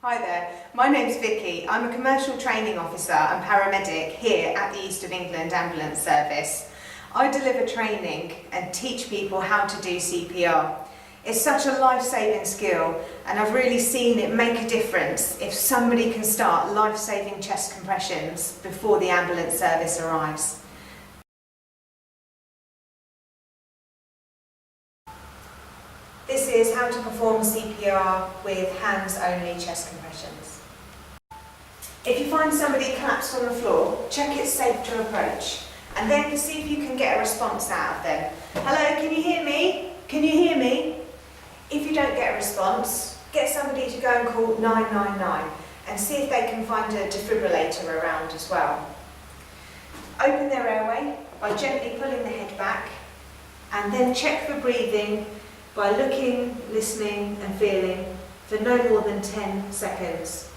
Hi there, my name's Vicky. I'm a commercial training officer and paramedic here at the East of England Ambulance Service. I deliver training and teach people how to do CPR. It's such a life-saving skill and I've really seen it make a difference if somebody can start life-saving chest compressions before the ambulance service arrives. This is how to perform CPR with hands-only chest compressions. If you find somebody collapsed on the floor, check it's safe to approach and then see if you can get a response out of them. Hello, can you hear me? Can you hear me? If you don't get a response, get somebody to go and call 999 and see if they can find a defibrillator around as well. Open their airway by gently pulling the head back and then check for breathing by looking, listening and feeling for no more than 10 seconds.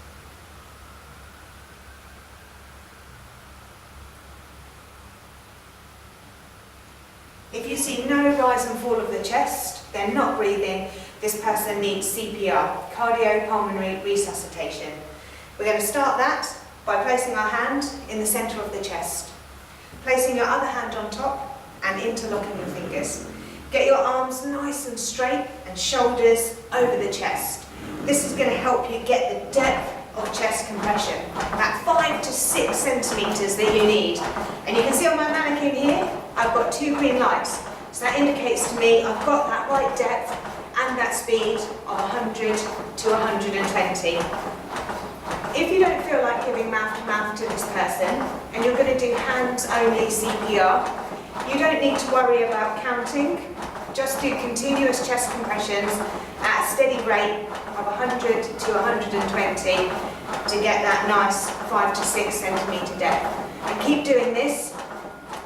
If you see no rise and fall of the chest, they're not breathing, this person needs CPR, cardiopulmonary resuscitation. We're going to start that by placing our hand in the centre of the chest, placing your other hand on top and interlocking your fingers. Get your arms nice and straight and shoulders over the chest. This is going to help you get the depth of chest compression, that 5 to 6 centimetres that you need. And you can see on my mannequin here, I've got 2 green lights. So that indicates to me I've got that right depth and that speed of 100 to 120. If you don't feel like giving mouth to this person, and you're going to do hands-only CPR, you don't need to worry about counting. Just do continuous chest compressions at a steady rate of 100 to 120 to get that nice 5 to 6 centimetre depth. And keep doing this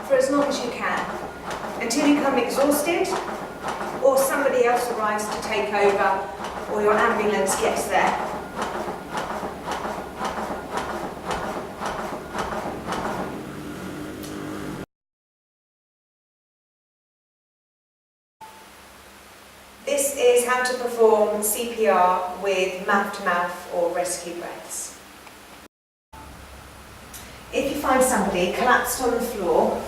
for as long as you can, until you become exhausted or somebody else arrives to take over or your ambulance gets there. This is how to perform CPR with mouth-to-mouth or rescue breaths. If you find somebody collapsed on the floor,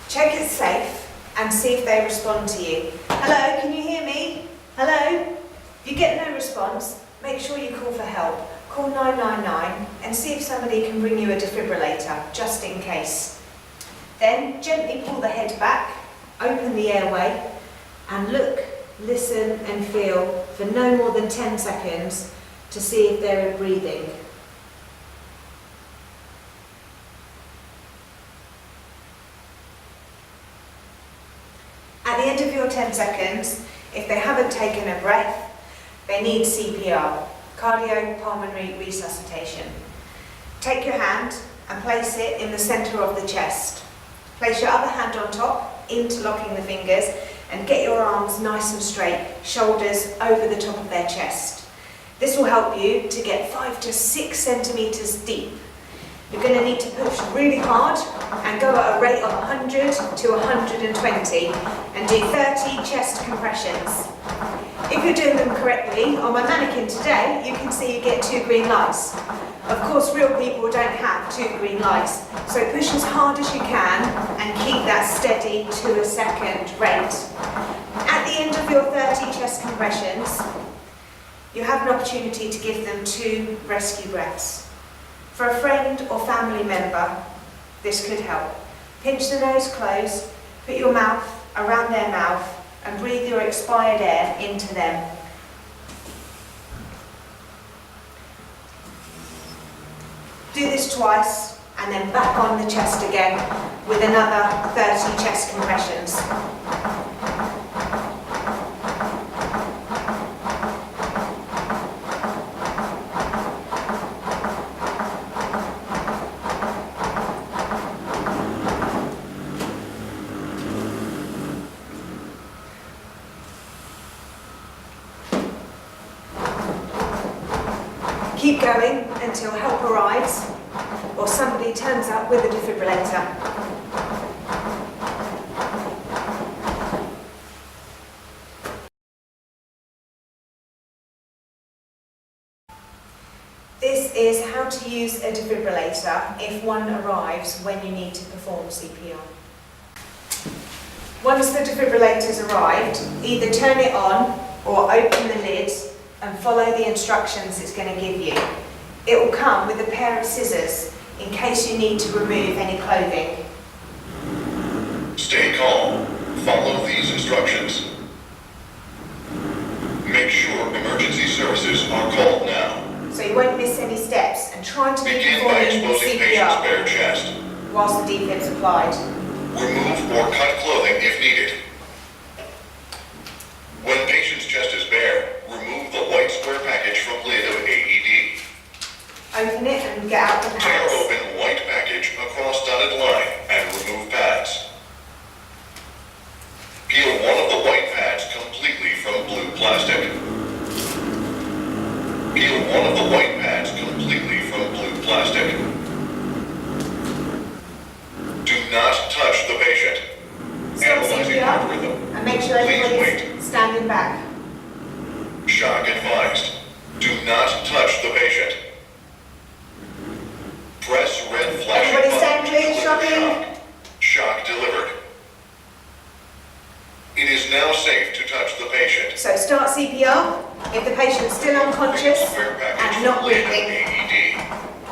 check it's safe and see if they respond to you. Hello, can you hear me? Hello? If you get no response, make sure you call for help. Call 999 and see if somebody can bring you a defibrillator, just in case. Then gently pull the head back, open the airway and look, listen and feel for no more than 10 seconds to see if they're breathing. At the end of your 10 seconds, if they haven't taken a breath, they need CPR, cardiopulmonary resuscitation. Take your hand and place it in the centre of the chest. Place your other hand on top, interlocking the fingers, and get your arms nice and straight, shoulders over the top of their chest. This will help you to get 5 to 6 centimetres deep. You're going to need to push really hard and go at a rate of 100 to 120 and do 30 chest compressions. If you're doing them correctly, on my mannequin today, you can see you get 2 green lights. Of course, real people don't have 2 green lights, so push as hard as you can and keep that steady to a second rate. At the end of your 30 chest compressions, you have an opportunity to give them 2 rescue breaths. For a friend or family member, this could help. Pinch the nose close, put your mouth around their mouth and breathe your expired air into them. Do this twice and then back on the chest again with another 30 chest compressions. Keep going until help arrives or somebody turns up with a defibrillator. This is how to use a defibrillator if one arrives when you need to perform CPR. Once the defibrillator's arrived, either turn it on or open the lid and follow the instructions it's going to give you. It will come with a pair of scissors in case you need to remove any clothing. Stay calm. Follow these instructions. Make sure emergency services are called now. So you won't miss any steps, and try to be Begin by performing exposing patient's CPR bare chest. whilst the defib's applied. Remove or cut clothing if needed. When patient's chest is bare, remove the white square package from lid of AED. Open it and get out the Tear pads. open white package across dotted line and remove pads. Peel one of the white pads completely from blue plastic. Peel one of the white pads completely from blue plastic. Do not touch the patient. Stop Analyzing CPR heart rhythm. and make sure Please everybody's standing back. Shock advised. Do not touch the patient. Press red flashing Everybody button stand to clear, deliver shocking. shock. Shock delivered. It is now safe to touch the patient. So start CPR if the patient's still unconscious Square package and not from lid of breathing. AED.